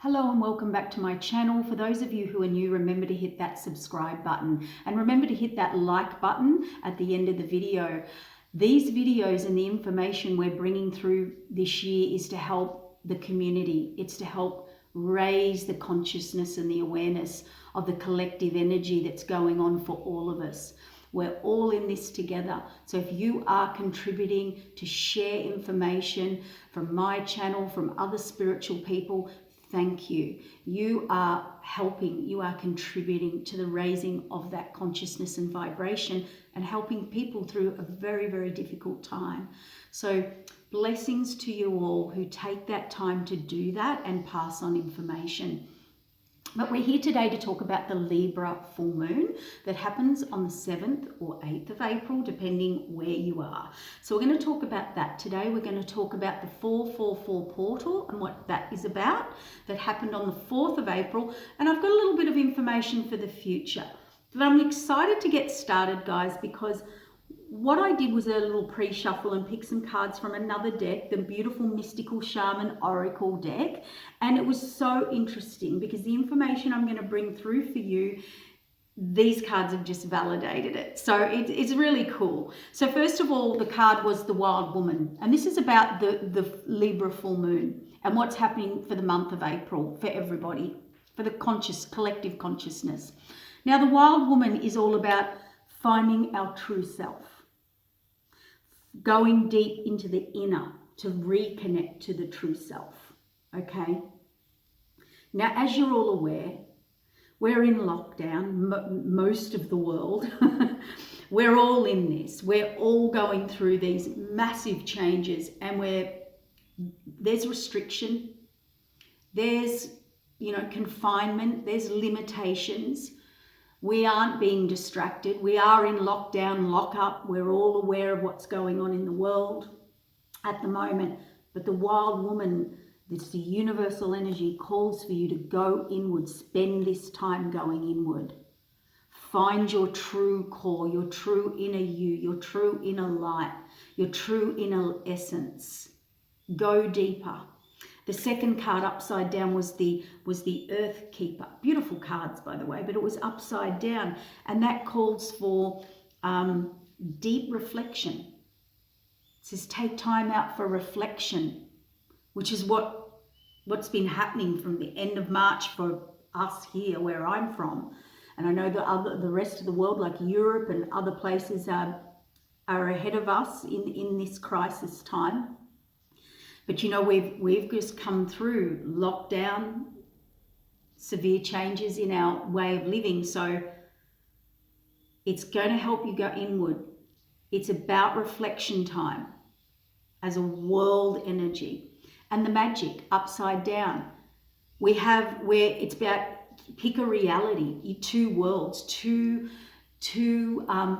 Hello and welcome back to my channel. For those of you who are new, remember to hit that subscribe button and remember to hit that like button at the end of the video. These videos and the information we're bringing through this year is to help the community. It's to help raise the consciousness and the awareness of the collective energy that's going on for all of us. We're all in this together. So if you are contributing to share information from my channel, from other spiritual people, thank you. You are helping, you are contributing to the raising of that consciousness and vibration and helping people through a very, very difficult time. So blessings to you all who take that time to do that and pass on information. But we're here today to talk about the Libra full moon that happens on the 7th or 8th of April, depending where you are. So we're going to talk about that today. We're going to talk about the 444 portal and what that is about, that happened on the 4th of April. And I've got a little bit of information for the future. But I'm excited to get started, guys, because what I did was a little pre-shuffle and pick some cards from another deck, the beautiful Mystical Shaman Oracle deck. And it was so interesting because the information I'm going to bring through for you, these cards have just validated it. So it's really cool. So first of all, the card was the Wild Woman. And this is about the Libra full moon and what's happening for the month of April for everybody, for the collective consciousness. Now, the Wild Woman is all about finding our true self, going deep into the inner to reconnect to the true self, okay? Now, as you're all aware, we're in lockdown, most of the world. We're all in this. We're all going through these massive changes and there's restriction, there's, confinement, there's limitations. We aren't being distracted. We are in lockdown, lock-up. We're all aware of what's going on in the world at the moment. But the Wild Woman, this the universal energy, calls for you to go inward. Spend this time going inward. Find your true core, your true inner you, your true inner light, your true inner essence. Go deeper. The second card upside down was the Earth Keeper. Beautiful cards, by the way, but it was upside down. And that calls for deep reflection. It says take time out for reflection, which is what's been happening from the end of March for us here, where I'm from. And I know the rest of the world, like Europe and other places, are ahead of us in this crisis time. But we've just come through lockdown, severe changes in our way of living. So it's going to help you go inward. It's about reflection time as a world energy. And the magic upside down. It's about pick a reality, two worlds, two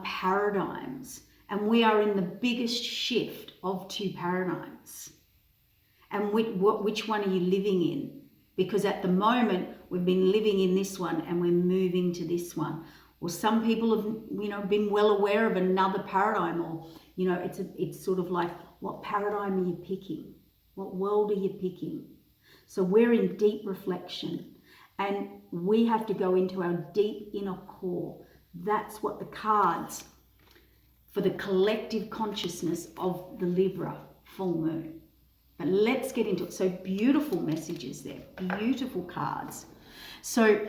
paradigms. And we are in the biggest shift of two paradigms. And which one are you living in? Because at the moment, we've been living in this one and we're moving to this one. Or some people have, been well aware of another paradigm, or, it's sort of like, what paradigm are you picking? What world are you picking? So we're in deep reflection and we have to go into our deep inner core. That's what the cards for the collective consciousness of the Libra full moon. But let's get into it. So beautiful messages there, beautiful cards. So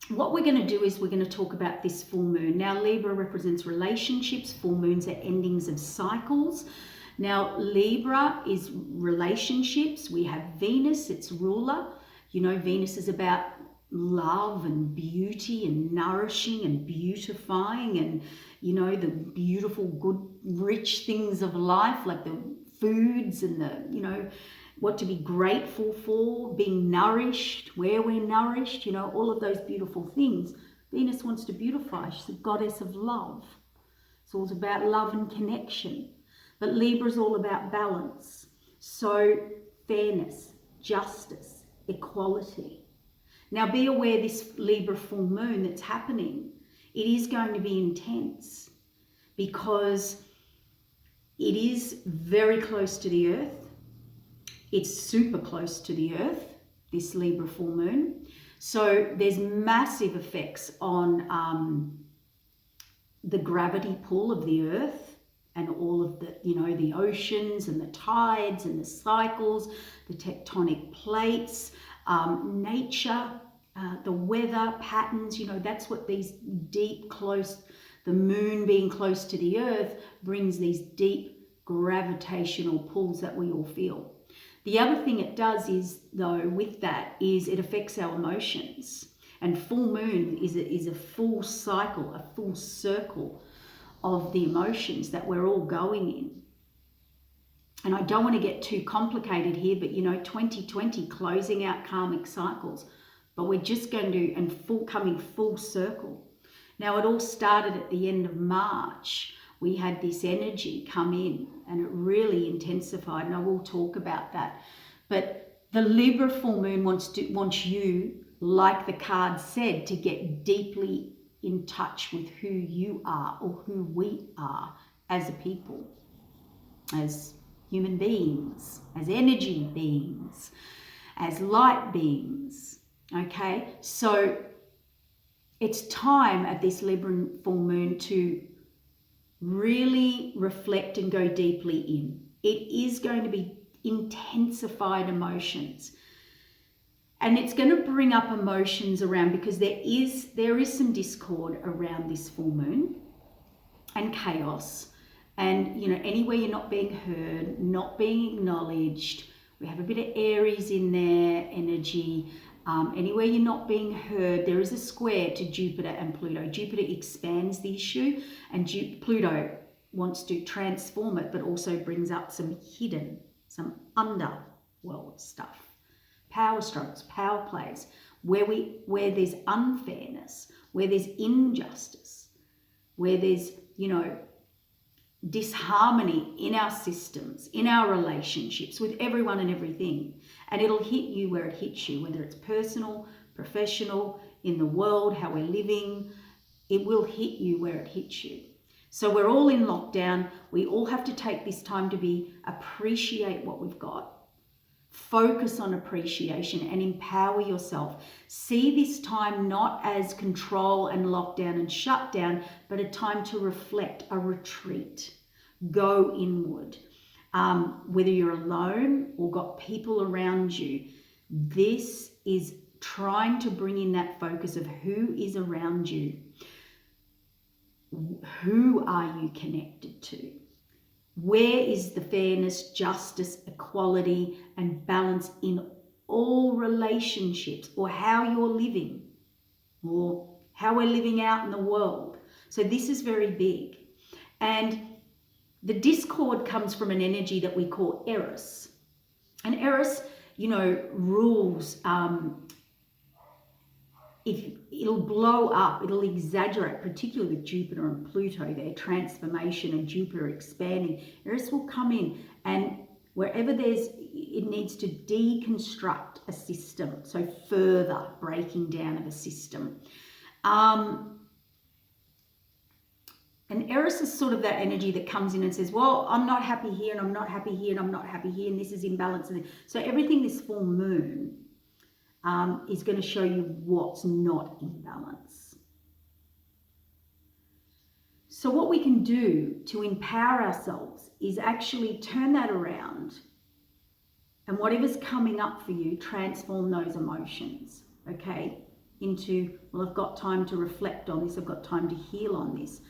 what we're going to do is we're going to talk about this full moon. Now, Libra represents relationships. Full moons are endings of cycles. Now, Libra is relationships. We have Venus, its ruler. Venus is about love and beauty and nourishing and beautifying and, the beautiful, good, rich things of life, like the foods and what to be grateful for, being nourished, where we're nourished, all of those beautiful things. Venus wants to beautify. She's the goddess of love. It's all about love and connection. But Libra is all about balance. So fairness, justice, equality. Now be aware this Libra full moon that's happening, it is going to be intense because it is very close to the earth. It's super close to the earth. this Libra full moon. So there's massive effects on the gravity pull of the earth and all of the, the oceans and the tides and the cycles, the tectonic plates, nature, the weather patterns, that's what these deep, close, the moon being close to the earth brings these deep gravitational pulls that we all feel. The other thing it does is, though, with that, is it affects our emotions. And full moon is a full cycle, a full circle of the emotions that we're all going in. And I don't want to get too complicated here, but 2020 closing out karmic cycles, but we're just going to, and coming full circle. Now it all started at the end of March. We had this energy come in and it really intensified, and I will talk about that. But the Libra full moon wants you, like the card said, to get deeply in touch with who you are, or who we are as a people, as human beings, as energy beings, as light beings. Okay, so it's time at this Libra full moon to really reflect and go deeply in. It is going to be intensified emotions. And it's going to bring up emotions around, because there is some discord around this full moon and chaos. And, anywhere you're not being heard, not being acknowledged, we have a bit of Aries in there, energy. Anywhere you're not being heard, there is a square to Jupiter and Pluto. Jupiter expands the issue, and Pluto wants to transform it, but also brings up some hidden, some underworld stuff. Power struggles, power plays, where there's unfairness, where there's injustice, where there's, disharmony in our systems, in our relationships with everyone and everything. And it'll hit you where it hits you, whether it's personal, professional, in the world, how we're living. It will hit you where it hits you. So we're all in lockdown. We all have to take this time to appreciate what we've got. Focus on appreciation and empower yourself. See this time not as control and lockdown and shutdown, but a time to reflect, a retreat. Go inward. Whether you're alone or got people around you, this is trying to bring in that focus of who is around you. Who are you connected to? Where is the fairness, justice, equality, and balance in all relationships, or how you're living, or how we're living out in the world? So this is very big. And the discord comes from an energy that we call Eros. And Eros, rules, if it'll blow up, it'll exaggerate, particularly with Jupiter and Pluto, their transformation and Jupiter expanding. Eros will come in, and wherever it needs to deconstruct a system, so further breaking down of a system. And Eros is sort of that energy that comes in and says, well, I'm not happy here, and I'm not happy here, and I'm not happy here, and this is imbalance. So everything this full moon is going to show you what's not in balance. So what we can do to empower ourselves is actually turn that around, and whatever's coming up for you, transform those emotions, okay, into, well, I've got time to reflect on this, I've got time to heal on this.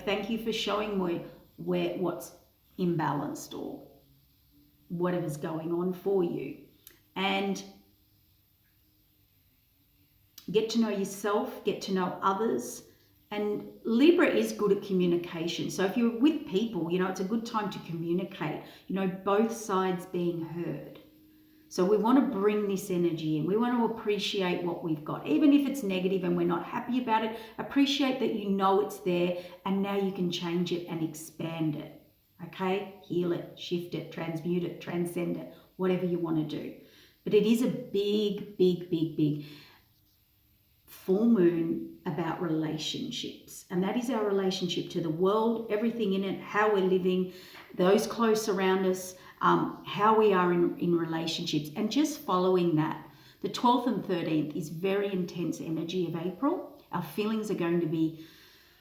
Thank you for showing me what's imbalanced or whatever's going on for you. And get to know yourself, get to know others. And Libra is good at communication. So if you're with people, it's a good time to communicate, both sides being heard. So we want to bring this energy in. We want to appreciate what we've got. Even if it's negative and we're not happy about it, appreciate that it's there, and now you can change it and expand it. Okay? Heal it, shift it, transmute it, transcend it, whatever you want to do. But it is a big, big, big, big full moon about relationships. And that is our relationship to the world, everything in it, how we're living, those close around us, how we are in relationships, and just following that. The 12th and 13th is very intense energy of April. Our feelings are going to be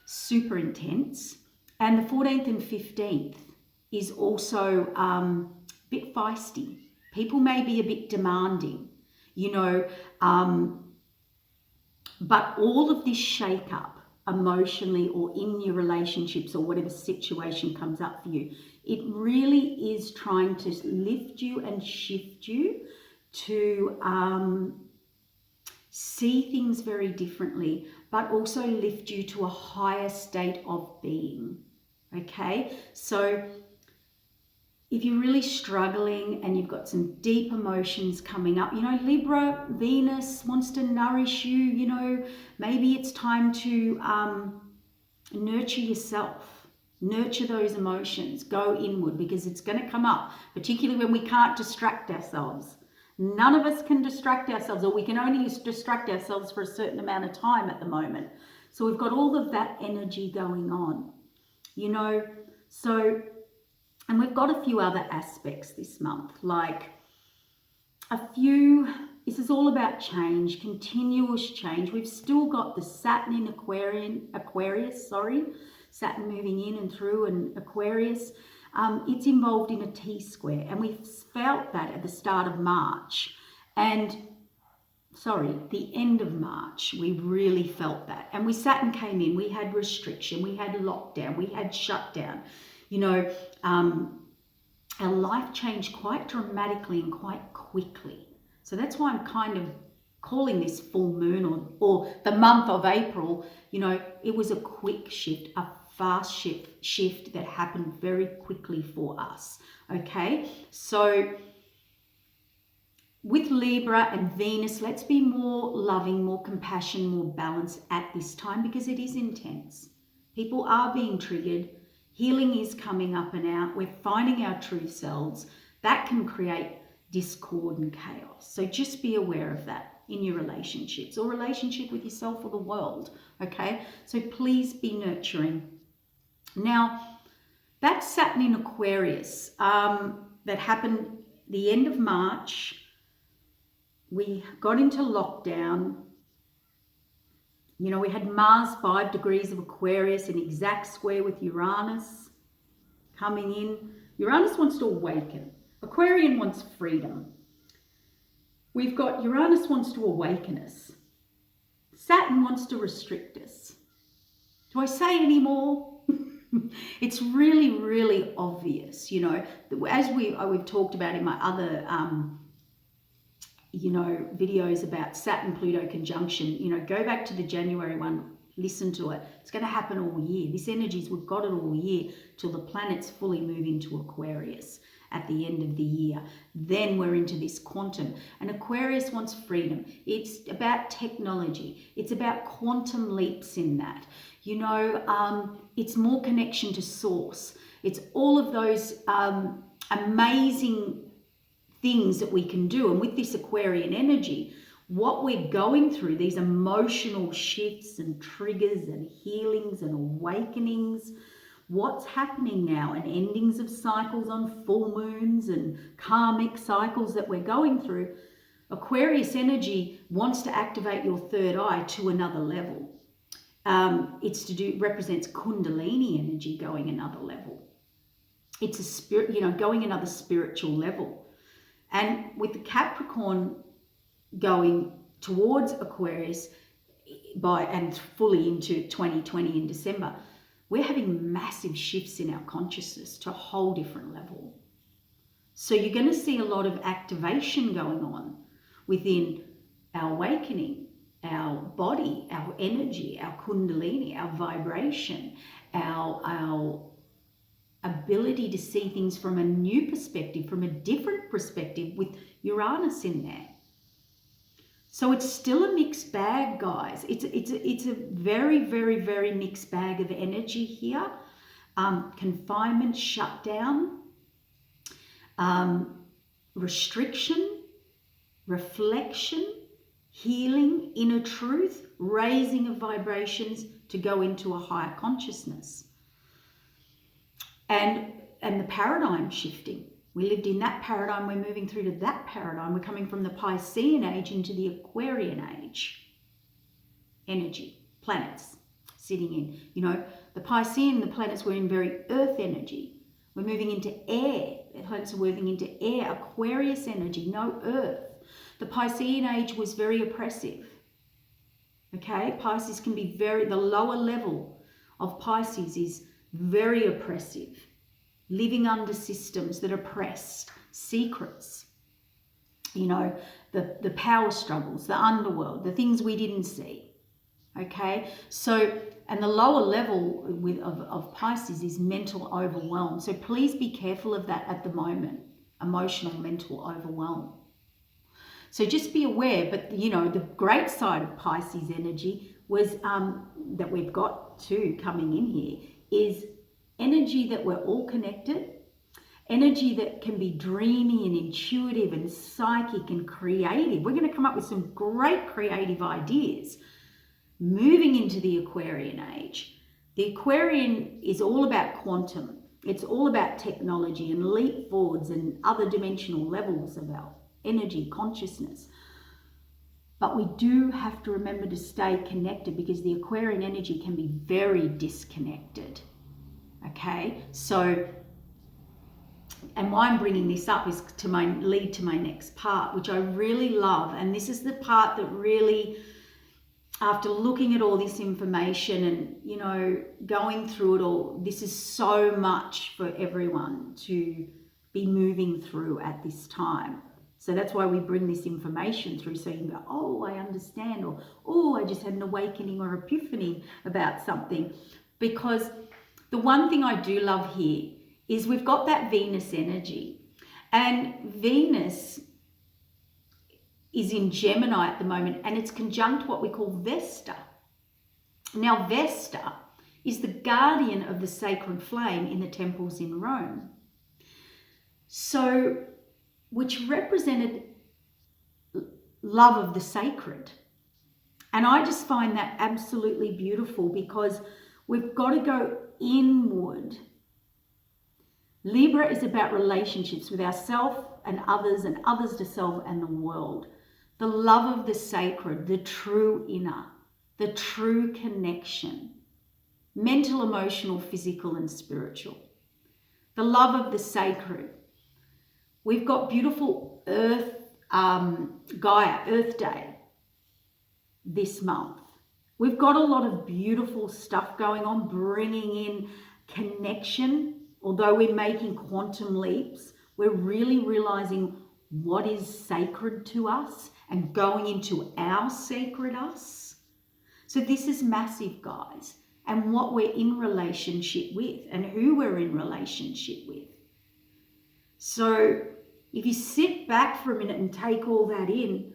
super intense. And the 14th and 15th is also a bit feisty. People may be a bit demanding, you know, but all of this shake-up emotionally or in your relationships or whatever situation comes up for you, it really is trying to lift you and shift you to see things very differently, but also lift you to a higher state of being, okay? So if you're really struggling and you've got some deep emotions coming up, you know, Libra, Venus wants to nourish you, you know, maybe it's time to nurture yourself, nurture those emotions, go inward, because it's going to come up, particularly when we can't distract ourselves. None of us can distract ourselves, or we can only distract ourselves for a certain amount of time at the moment. So we've got all of that energy going on, you know, so... And we've got a few other aspects this month, like this is all about change, continuous change. We've still got the Saturn in Aquarius, Saturn moving in and through and Aquarius. It's involved in a T-square, and we felt that at the start of March. The end of March, we really felt that. And Saturn came in, we had restriction, we had lockdown, we had shutdown. You know, our life changed quite dramatically and quite quickly. So that's why I'm kind of calling this full moon or the month of April, you know, it was a quick shift, a fast shift that happened very quickly for us, okay? So with Libra and Venus, let's be more loving, more compassion, more balanced at this time, because it is intense. People are being triggered. Healing is coming up and out. We're finding our true selves. That can create discord and chaos. So just be aware of that in your relationships or relationship with yourself or the world, okay? So please be nurturing. Now, that Saturn in Aquarius that happened the end of March, we got into lockdown. You know, we had Mars 5 degrees of Aquarius in exact square with Uranus coming in. Uranus wants to awaken. Aquarian wants freedom. We've got Uranus wants to awaken us. Saturn wants to restrict us. Do I say any more? It's really, really obvious, you know, as we've talked about in my other you know, videos about Saturn-Pluto conjunction, you know, go back to the January one, listen to it. It's going to happen all year. This energy's, we've got it all year till the planets fully move into Aquarius at the end of the year. Then we're into this quantum. And Aquarius wants freedom. It's about technology. It's about quantum leaps in that. You know, it's more connection to source. It's all of those amazing things that we can do. And with this Aquarian energy, what we're going through, these emotional shifts and triggers and healings and awakenings, what's happening now, and endings of cycles on full moons and karmic cycles that we're going through, Aquarius energy wants to activate your third eye to another level. Represents Kundalini energy going another level. It's a spirit, you know, going another spiritual level. And with the Capricorn going towards Aquarius and fully into 2020 in December, we're having massive shifts in our consciousness to a whole different level. So you're going to see a lot of activation going on within our awakening, our body, our energy, our Kundalini, our vibration, our ability to see things from a new perspective, from a different perspective with Uranus in there. So it's still a mixed bag, guys. It's a very, very, very mixed bag of energy here. Confinement, shutdown, restriction, reflection, healing, inner truth, raising of vibrations to go into a higher consciousness. And the paradigm shifting We lived in that paradigm. We're moving through to that paradigm. We're coming from the Piscean age into the Aquarian age. Energy, planets sitting in. You know, the Piscean, the planets were in very earth energy. We're moving into air. The planets are moving into air, Aquarius energy, no earth. The Piscean age was very oppressive. Okay, Pisces can be the lower level of Pisces is very oppressive. Living under systems that oppressed, secrets. You know, the power struggles, the underworld, the things we didn't see. Okay, so, and the lower level of Pisces is mental overwhelm. So please be careful of that at the moment, emotional, mental overwhelm. So just be aware, but you know, the great side of Pisces energy was that we've got too coming in here is energy that we're all connected, energy that can be dreamy and intuitive and psychic and creative. We're going to come up with some great creative ideas. Moving into the Aquarian age. The Aquarian is all about quantum. It's all about technology and leap forwards and other dimensional levels of our energy, consciousness. But we do have to remember to stay connected because the Aquarian energy can be very disconnected. Okay, so, and why I'm bringing this up is to lead to my next part, which I really love. And this is the part that really, after looking at all this information and, you know, going through it all, this is so much for everyone to be moving through at this time. So that's why we bring this information through, so you can go, oh, I understand, or, oh, I just had an awakening or epiphany about something. Because the one thing I do love here is we've got that Venus energy. And Venus is in Gemini at the moment, and it's conjunct what we call Vesta. Now, Vesta is the guardian of the sacred flame in the temples in Rome. So, which represented love of the sacred. And I just find that absolutely beautiful because we've got to go inward. Libra is about relationships with ourselves and others to self and the world. The love of the sacred, the true inner, the true connection, mental, emotional, physical, and spiritual. The love of the sacred. We've got beautiful Earth, Gaia, Earth Day this month. We've got a lot of beautiful stuff going on, bringing in connection. Although we're making quantum leaps, we're really realizing what is sacred to us and going into our sacred us. So this is massive, guys, and what we're in relationship with and who we're in relationship with. So if you sit back for a minute and take all that in,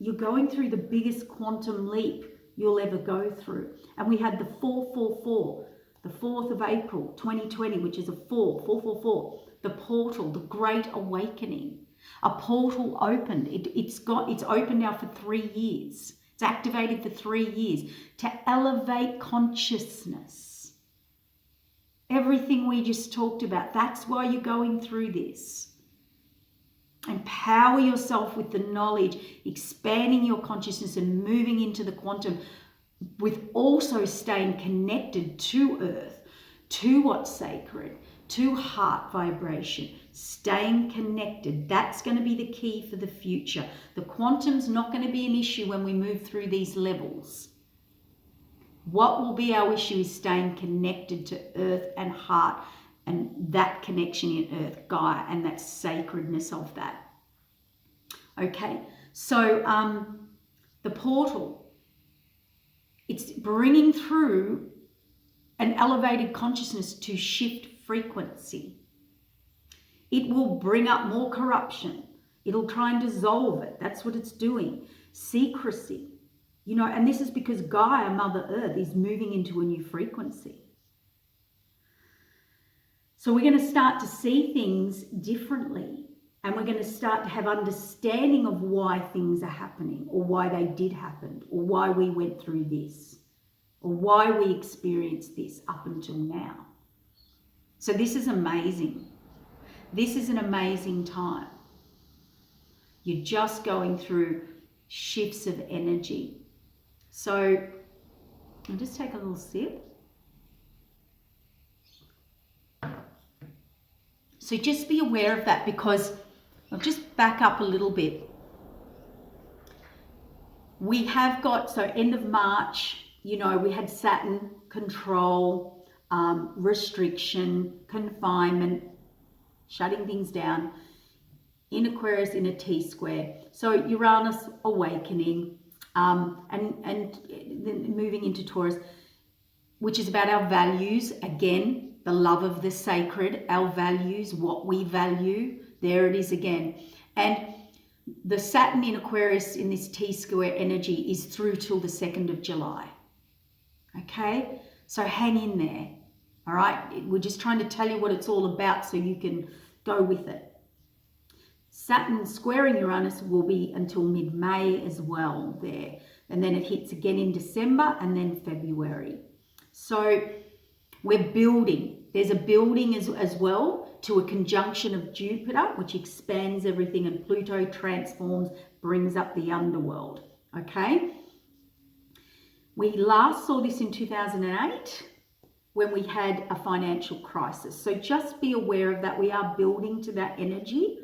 you're going through the biggest quantum leap you'll ever go through. And we had the 444, the 4th of April, 2020, which is a 444, the portal, the Great Awakening. A portal opened. It's open now for 3 years. It's activated for 3 years to elevate consciousness. Everything we just talked about, that's why you're going through this. Empower yourself with the knowledge, expanding your consciousness and moving into the quantum, with also staying connected to Earth, to what's sacred, to heart vibration, staying connected. That's going to be the key for the future. The quantum's not going to be an issue when we move through these levels. What will be our issue is staying connected to Earth and heart, and that connection in Earth, Gaia, and that sacredness of that. Okay, so the portal, it's bringing through an elevated consciousness to shift frequency. It will bring up more corruption. It'll try and dissolve it. That's what it's doing. Secrecy, you know, and this is because Gaia, Mother Earth, is moving into a new frequency. So we're going to start to see things differently, and we're going to start to have understanding of why things are happening, or why they did happen, or why we went through this, or why we experienced this up until now. So this is amazing. this is an amazing time. You're just going through shifts of energy. So I'll just take a little sip. So just be aware of that, because I'll just back up a little bit. We have got, so end of March, you know, we had Saturn, control, restriction, confinement, shutting things down, in Aquarius in a T-square. So Uranus awakening, and then moving into Taurus, which is about our values. Again, the love of the sacred, our values, what we value. There it is again. And the Saturn in Aquarius in this T-square energy is through till the 2nd of July. Okay? So hang in there. All right? We're just trying to tell you what it's all about so you can go with it. Saturn squaring Uranus will be until mid-May as well there. And then it hits again in December and then February. So we're building. There's a building as well to a conjunction of Jupiter, which expands everything, and Pluto transforms, brings up the underworld. Okay? We last saw this in 2008 when we had a financial crisis. So just be aware of that. We are building to that energy.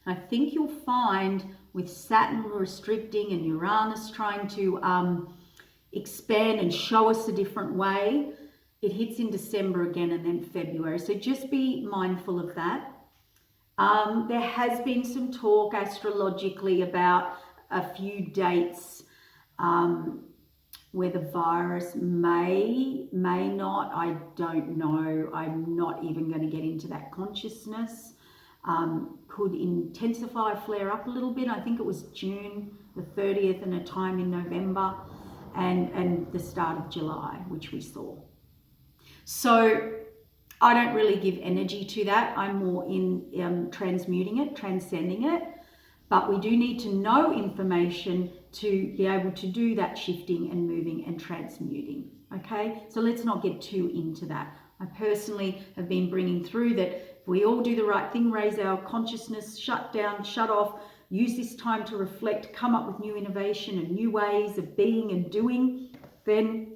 I think you'll find with Saturn restricting and Uranus trying to expand and show us a different way, it hits in December again and then February. So just be mindful of that. There has been some talk astrologically about a few dates where the virus may not, I don't know. I'm not even going to get into that consciousness. Could intensify, flare up a little bit. I think it was June the 30th and a time in November and the start of July, which we saw. So I don't really give energy to that. I'm more in transmuting it, transcending it. But we do need to know information to be able to do that shifting and moving and transmuting. Okay, so let's not get too into that. I personally have been bringing through that if we all do the right thing, raise our consciousness, shut down, shut off, use this time to reflect, come up with new innovation and new ways of being and doing, then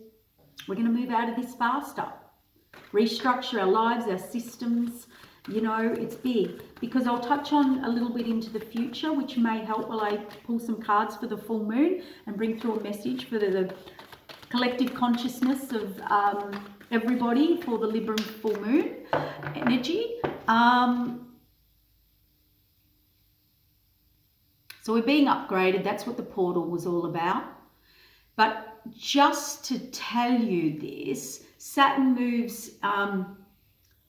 we're going to move out of this faster. Restructure our lives, our systems. You know, it's big, because I'll touch on a little bit into the future, which may help while I pull some cards for the full moon and bring through a message for the collective consciousness of everybody for the Libra full moon energy. So we're being upgraded. That's what the portal was all about. But just to tell you this, Saturn moves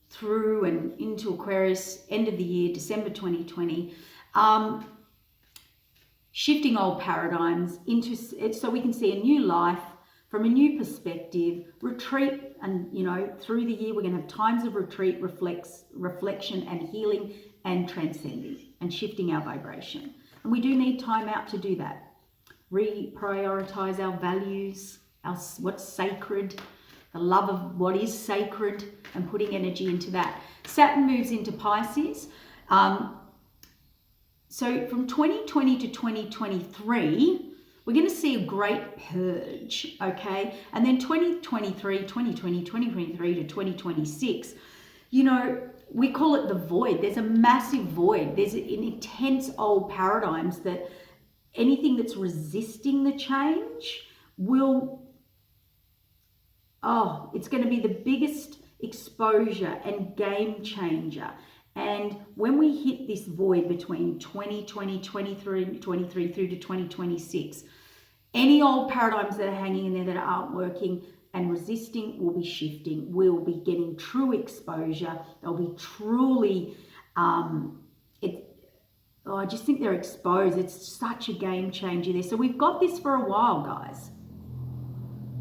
through and into Aquarius, end of the year, December 2020, shifting old paradigms into it so we can see a new life from a new perspective, retreat, and you know, through the year we're going to have times of retreat, reflection and healing and transcending and shifting our vibration. And we do need time out to do that. Reprioritize our values, what's sacred, the love of what is sacred, and putting energy into that. Saturn moves into Pisces. So from 2020 to 2023, we're going to see a great purge, okay? And then 2023 to 2026, you know, we call it the void. There's a massive void. There's an intense old paradigms that anything that's resisting the change will, it's going to be the biggest exposure and game changer. And when we hit this void between 2020, 23 through to 2026, any old paradigms that are hanging in there that aren't working and resisting will be shifting. We'll be getting true exposure. They'll be truly, I just think they're exposed. It's such a game changer there. So we've got this for a while, guys.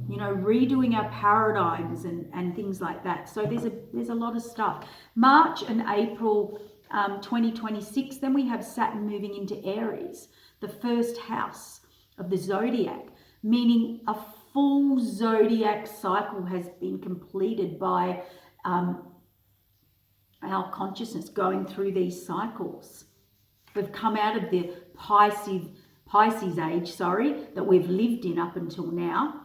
You know, redoing our paradigms and things like that. So there's a lot of stuff. March and April 2026, then we have Saturn moving into Aries, the first house of the zodiac, meaning a full zodiac cycle has been completed by our consciousness going through these cycles. We've come out of the Pisces age, that we've lived in up until now,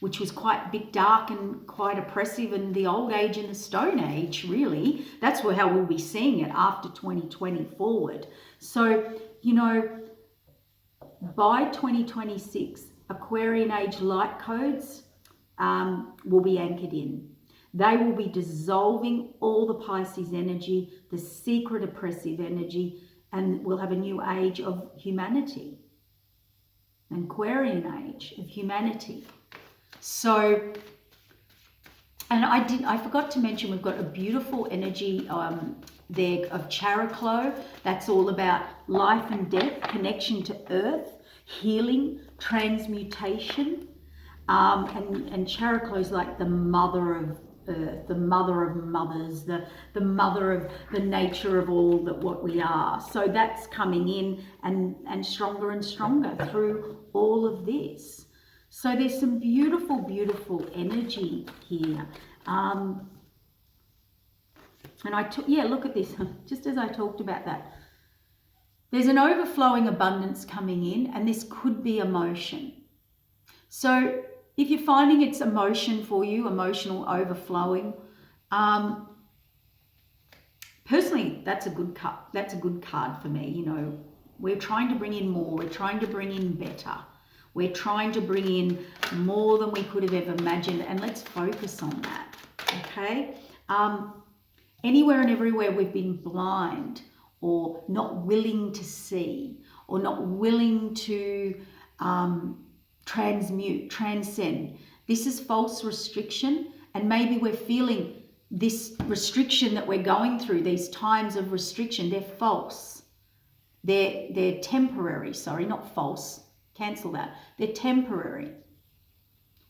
which was quite a bit dark and quite oppressive, and the old age and the stone age, really. That's how we'll be seeing it after 2020 forward. So, you know, by 2026, Aquarian age light codes will be anchored in. They will be dissolving all the Pisces energy, the secret oppressive energy, and we'll have a new age of humanity, an Aquarian age of humanity. So, and I forgot to mention, we've got a beautiful energy there of Characlo. That's all about life and death, connection to earth, healing, transmutation. And Characlo is like the mother of earth, the mother of mothers, the mother of the nature of all that what we are. So that's coming in and stronger through all of this. So there's some beautiful, beautiful energy here. And look at this, just as I talked about that. There's an overflowing abundance coming in, and this could be emotion. So if you're finding it's emotion for you, emotional overflowing, personally, that's a good card. That's a good card for me. You know, we're trying to bring in more. We're trying to bring in better. We're trying to bring in more than we could have ever imagined, and let's focus on that, okay? Anywhere and everywhere we've been blind or not willing to see or not willing to transcend. This is false restriction, and maybe we're feeling this restriction that we're going through, these times of restriction, they're false. They're temporary, not false. Cancel that. They're temporary.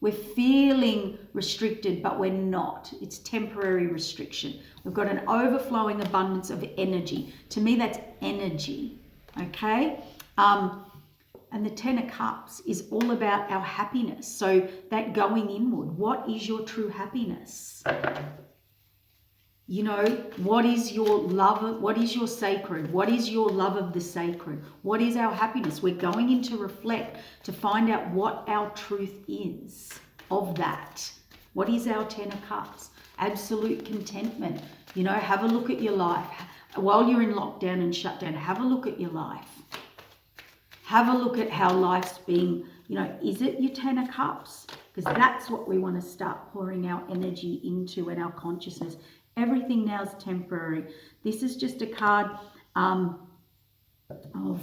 We're feeling restricted, but we're not. It's temporary restriction. We've got an overflowing abundance of energy. To me, that's energy, okay? And the Ten of Cups is all about our happiness. So that going inward, what is your true happiness? You know, what is your love? What is your sacred? What is your love of the sacred? What is our happiness? We're going in to reflect, to find out what our truth is of that. What is our Ten of Cups? Absolute contentment. You know, have a look at your life. While you're in lockdown and shutdown, have a look at your life. Have a look at how life's being, you know, is it your Ten of Cups? Because that's what we want to start pouring our energy into and our consciousness. Everything now is temporary. This is just a card of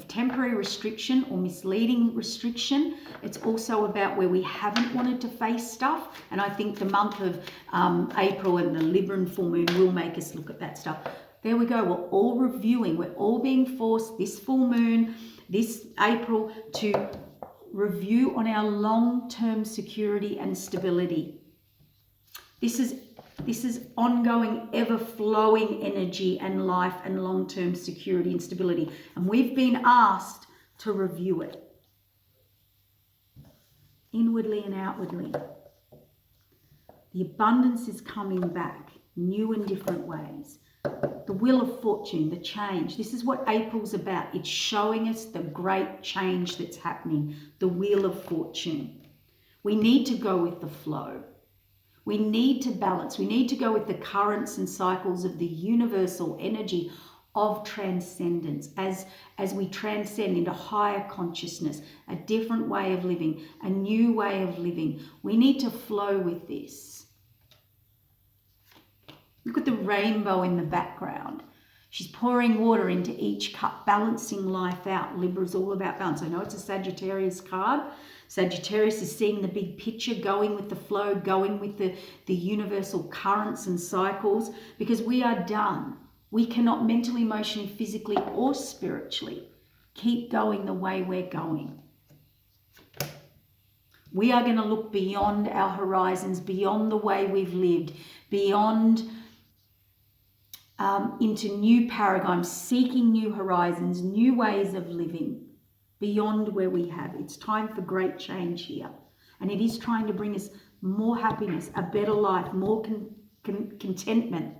temporary restriction or misleading restriction. It's also about where we haven't wanted to face stuff. And I think the month of April and the Libra full moon will make us look at that stuff. There we go. We're all reviewing. We're all being forced this full moon, this April, to review on our long-term security and stability. This is ongoing, ever-flowing energy and life and long-term security and stability. And we've been asked to review it inwardly and outwardly. The abundance is coming back, new and different ways. The wheel of fortune, the change. This is what April's about. It's showing us the great change that's happening. The wheel of fortune. We need to go with the flow. We need to balance. We need to go with the currents and cycles of the universal energy of transcendence as we transcend into higher consciousness, a different way of living, a new way of living. We need to flow with this. Look at the rainbow in the background. She's pouring water into each cup, balancing life out. Libra is all about balance. I know it's a Sagittarius card. Sagittarius is seeing the big picture, going with the flow, going with the universal currents and cycles, because we are done. We cannot mentally, emotionally, physically, or spiritually keep going the way we're going. We are going to look beyond our horizons, beyond the way we've lived, beyond into new paradigms, seeking new horizons, new ways of living, beyond where we have. It's time for great change here. And it is trying to bring us more happiness, a better life, more contentment.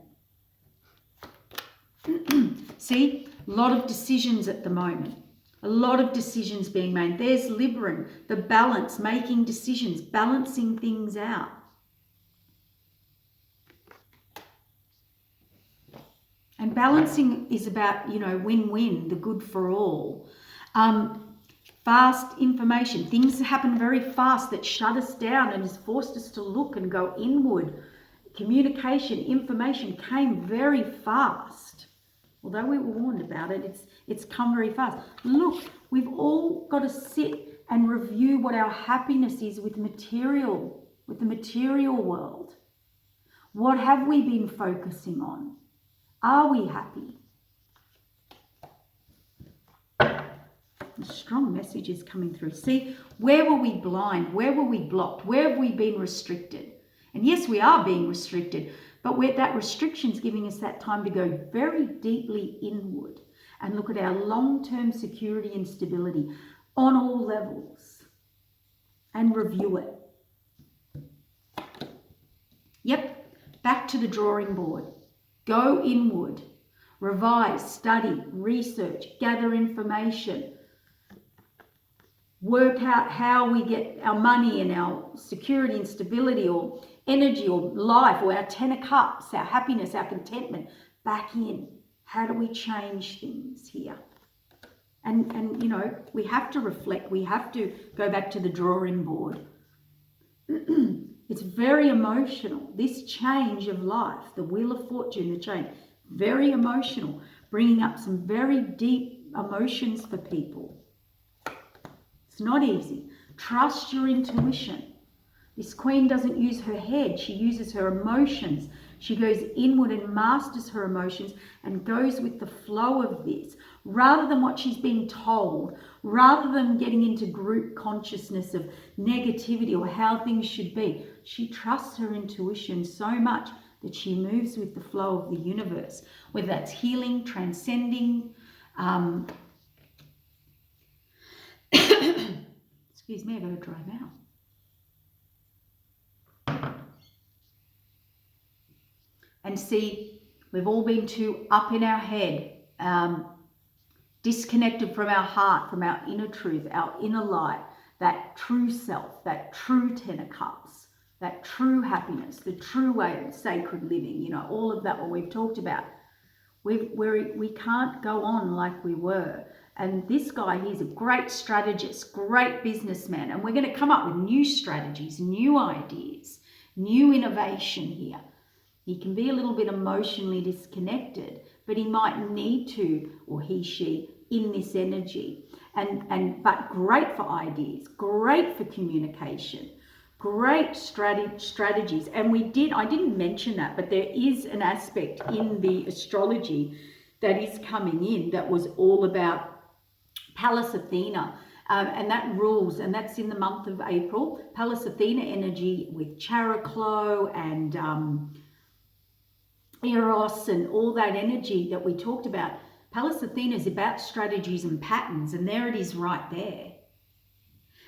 See, a lot of decisions at the moment. A lot of decisions being made. There's Libra, the balance, making decisions, balancing things out. And balancing is about, you know, win-win, the good for all. Fast information. Things happen very fast that shut us down and has forced us to look and go inward. Communication, information came very fast. Although we were warned about it, it's come very fast. Look, we've all got to sit and review what our happiness is with the material world. What have we been focusing on? Are we happy? Strong messages coming through. See, where were we blind? Where were we blocked? Where have we been restricted? And yes, we are being restricted, but where that restriction's giving us that time to go very deeply inward and look at our long-term security and stability on all levels and review it. Yep, back to the drawing board. Go inward, revise, study, research, gather information, work out how we get our money and our security and stability or energy or life or our 10 of cups, our happiness, our contentment back in. How do we change things here? And you know, we have to reflect. We have to go back to the drawing board. It's very emotional. This change of life, the Wheel of Fortune, the change, very emotional, bringing up some very deep emotions for people. It's not easy. Trust your intuition. This queen doesn't use her head. She uses her emotions. She goes inward and masters her emotions and goes with the flow of this rather than what she's being told, rather than getting into group consciousness of negativity or how things should be. She trusts her intuition so much that she moves with the flow of the universe, whether that's healing, transcending, excuse me, I've got to dry mouth. And see, we've all been too up in our head, disconnected from our heart, from our inner truth, our inner light, that true self, that true 10 of cups, that true happiness, the true way of sacred living, you know, all of that what we've talked about. We can't go on like we were. And this guy, he's a great strategist, great businessman, and we're going to come up with new strategies, new ideas, new innovation here. He can be a little bit emotionally disconnected, but he might need to, or he, she, in this energy. But great for ideas, great for communication, great strategies. And I didn't mention that, but there is an aspect in the astrology that is coming in that was all about Pallas Athena. And that rules, and that's in the month of April. Pallas Athena energy with Characlo and Eros and all that energy that we talked about. Pallas Athena is about strategies and patterns, and there it is right there.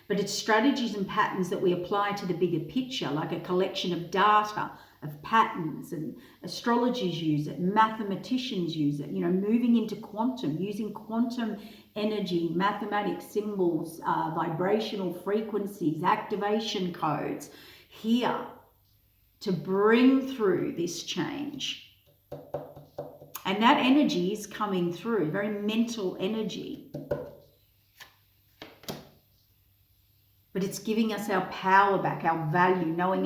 But it's strategies and patterns that we apply to the bigger picture, like a collection of data, of patterns, and astrologers use it, mathematicians use it, you know, moving into quantum, using quantum energy, mathematics, symbols, vibrational frequencies, activation codes here to bring through this change. And that energy is coming through, very mental energy. But it's giving us our power back, our value, knowing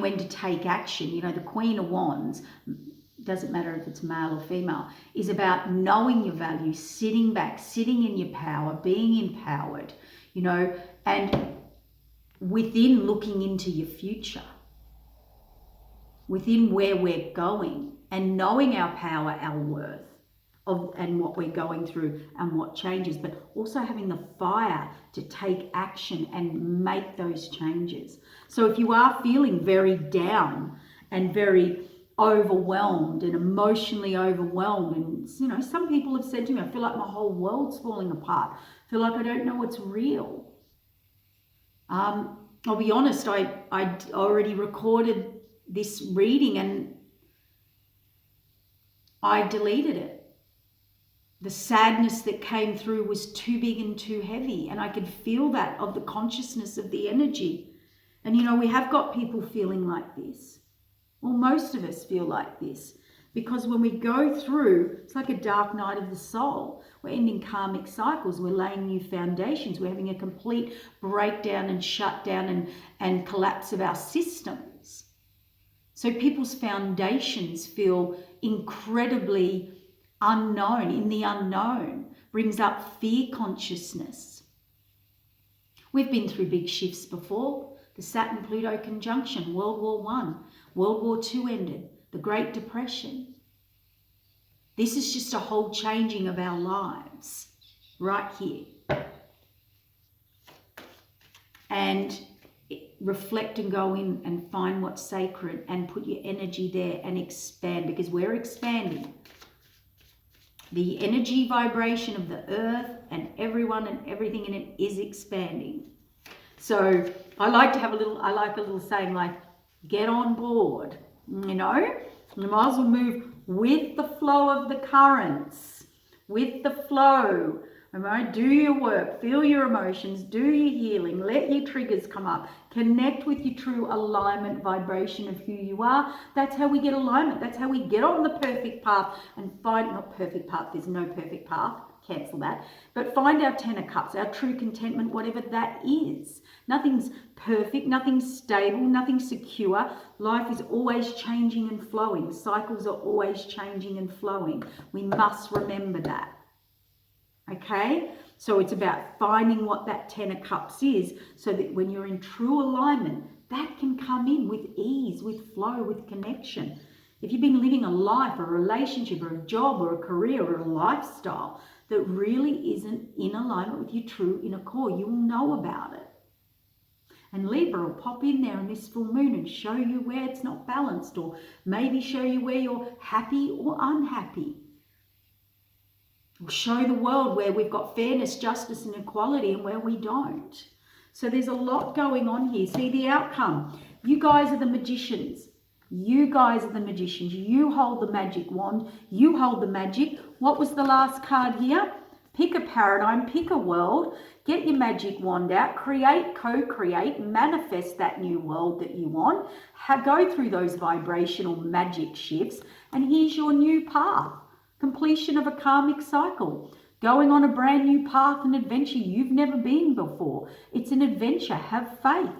when to take action. You know, the Queen of Wands, doesn't matter if it's male or female, is about knowing your value, sitting back, sitting in your power, being empowered, you know, and within looking into your future, within where we're going and knowing our power, our worth, and what we're going through and what changes, but also having the fire to take action and make those changes. So if you are feeling very down and very overwhelmed and emotionally overwhelmed, and you know, some people have said to me, I feel like my whole world's falling apart. I feel like I don't know what's real. I'll be honest, I already recorded this reading, and I deleted it. The sadness that came through was too big and too heavy, and I could feel that of the consciousness of the energy. And you know, we have got people feeling like this. Well, most of us feel like this, because when we go through, it's like a dark night of the soul. We're ending karmic cycles. We're laying new foundations. We're having a complete breakdown and shutdown and collapse of our systems. So people's foundations feel incredibly unknown. In the unknown brings up fear consciousness. We've been through big shifts before. The Saturn-Pluto conjunction, World War I, World War II ended, the Great Depression. This is just a whole changing of our lives right here. And reflect and go in and find what's sacred and put your energy there and expand, because we're expanding. The energy vibration of the earth and everyone and everything in it is expanding. So I like a little saying like, get on board, you know? You might as well move with the flow of the currents, with the flow. All right? Do your work, feel your emotions, do your healing, let your triggers come up, connect with your true alignment vibration of who you are. That's how we get alignment. That's how we get on the perfect path and find, not perfect path, there's no perfect path, cancel that, but find our 10 of cups, our true contentment, whatever that is. Nothing's perfect, nothing's stable, nothing's secure. Life is always changing and flowing. Cycles are always changing and flowing. We must remember that. Okay, so it's about finding what that 10 of cups is, so that when you're in true alignment, that can come in with ease, with flow, with connection. If you've been living a life, a relationship, or a job, or a career, or a lifestyle that really isn't in alignment with your true inner core, you will know about it. And Libra will pop in there on this full moon and show you where it's not balanced, or maybe show you where you're happy or unhappy. We'll show the world where we've got fairness, justice, and equality, and where we don't. So there's a lot going on here. See the outcome. You guys are the magicians. You guys are the magicians. You hold the magic wand. You hold the magic. What was the last card here? Pick a paradigm, pick a world, get your magic wand out, create, co-create, manifest that new world that you want, go through those vibrational magic shifts, and here's your new path. Completion of a karmic cycle, going on a brand new path and adventure you've never been before. It's an adventure. Have faith.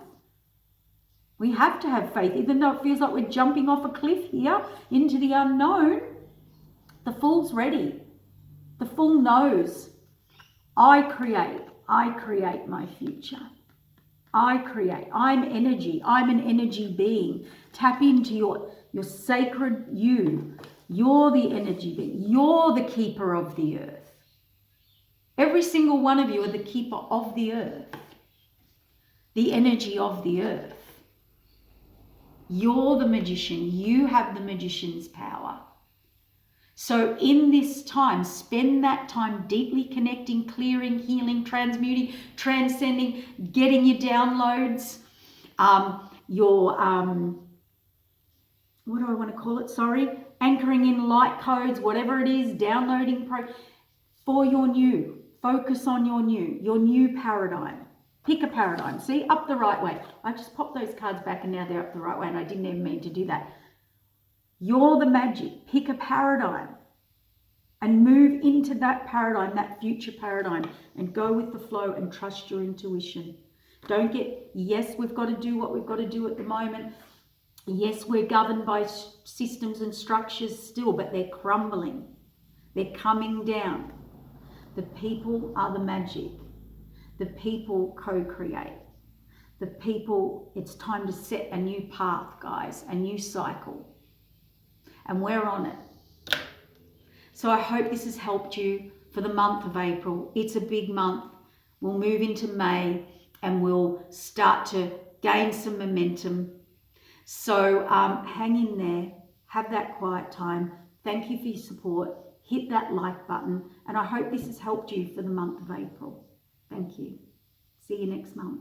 We have to have faith, even though it feels like we're jumping off a cliff here into the unknown. The Fool's ready. The Fool knows. I create my future. I create. I'm energy. I'm an energy being. Tap into your sacred you. You're the energy being. You're the keeper of the earth. Every single one of you are the keeper of the earth. The energy of the earth. You're the magician. You have the magician's power. So in this time, spend that time deeply connecting, clearing, healing, transmuting, transcending, getting your downloads, what do I want to call it? Sorry. Anchoring in light codes, whatever it is, downloading for your new. Focus on your new paradigm. Pick a paradigm. See, up the right way. I just popped those cards back and now they're up the right way, and I didn't even mean to do that. You're the magic. Pick a paradigm and move into that paradigm, that future paradigm, and go with the flow and trust your intuition. Don't get, yes, we've got to do what we've got to do at the moment. Yes, we're governed by systems and structures still, but they're crumbling. They're coming down. The people are the magic. The people co-create. The people, it's time to set a new path, guys, a new cycle. And we're on it. So I hope this has helped you for the month of April. It's a big month. We'll move into May and we'll start to gain some momentum. So hang in there, have that quiet time. Thank you for your support. Hit that like button. And I hope this has helped you for the month of April. Thank you. See you next month.